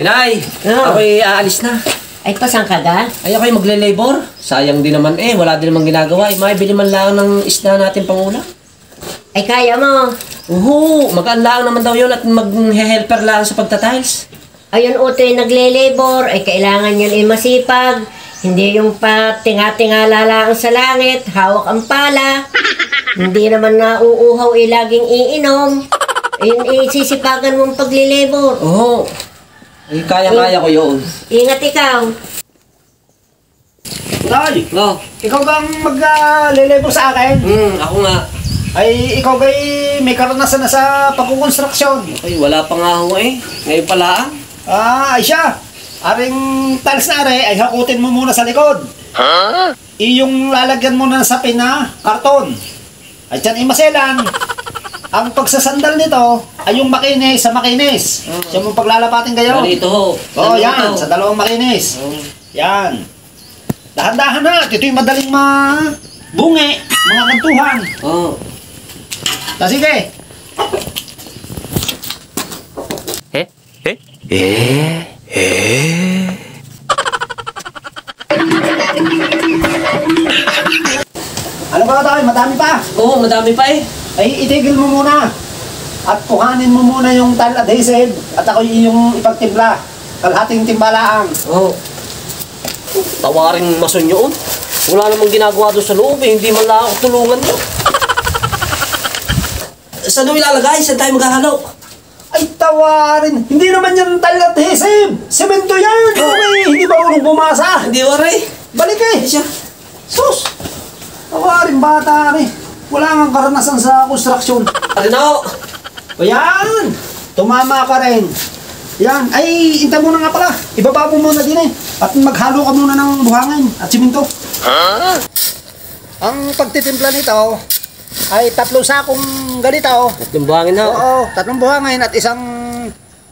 Inay, ako'y aalis na. Ay, pasan ka ga? Ay, ako'y magle-labor. Sayang din naman wala din naman ginagawa. Maibili man lang ng isda natin pangulam. Ay, kaya mo. Magaan lang naman daw yun at mag-helper lang sa pagtatiles. Ayun, utoy nagle-labor. Ay, kailangan yun masipag. Hindi yung tinga-tingala lang sa langit, hawak ang pala. Hindi naman nauuhaw laging iinom. Ayun, sisipagan mong pagle-labor. Ay, kaya-kaya ko yun. Ingat ikaw. Tay, ikaw bang mag-lelebo sa akin? Ako nga. Ay, ikaw ba'y may karanasan na sa pagkukonstruksyon? Ay, wala pa nga ako Ngayon pala. Ay siya. Aring tiles na ay hakutin mo muna sa likod. Iyong lalagyan mo na sa pina, karton. At yan imaselan. Ang pagsasandal nito ay yung makinis sa makinis. Siya mong paglalapatin kayo. Dito. Yan. Sa dalawang makinis. Yan. Dahan-dahan na. Ito yung madaling bungi. Mga kantuhan. Sige. Ano ba tayo? Madami pa. Madami pa Ay, itigil mo muna. At kuhanin mo muna yung tile adhesive. At ako yung ipagtimpla. Kalhating timbalaang. Tawaring mason yun. Wala namang ginagawa doon sa loob Hindi man lang ako tulungan nyo. Saan doon ilalagay? Saan tayo maghahalok? Ay, tawarin. Hindi naman yan tile adhesive. Semento yan. Hindi ba urong bumasa? Hindi waray. Balik Siya. Sus! Tawarin bata Wala nga karanasan sa konstruksyon. Ano? O yan! Tumama ka rin. Yan. Ay, inta muna nga pala. Ibaba mo muna din At maghalo ka muna ng buhangin at siminto. Ang pagtitimpla nito ay 3 sakong ganito. 3 buhangin na. Oo, 3 buhangin at isang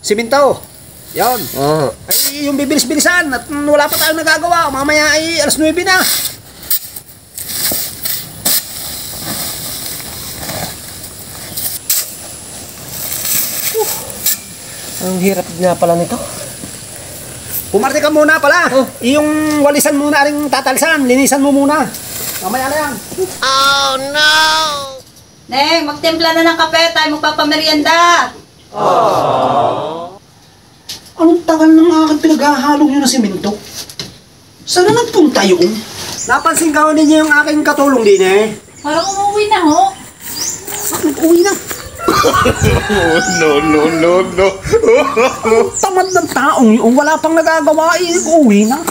siminto. Yan. Ay, yung bibilis-bilisan at wala pa tayong nagagawa. Mamaya ay 9:00 na. Ang hirap nga pala nito. Pumarte ka muna pala. Yung walisan muna ring tatalsan. Linisan mo muna. Mamaya na yan. Oh no! Neng, magtimpla na ng kape. Tayo magpapamerienda. Anong tagal ng aking pinaghahalong yun ng simento? Saan na nagpunta yun? Napansin ka ninyo yung aking katulong din Parang umuwi na ho. Nag-uwi na. No. Tamad ng taong yun. Wala pang nagagawa. Uwi na.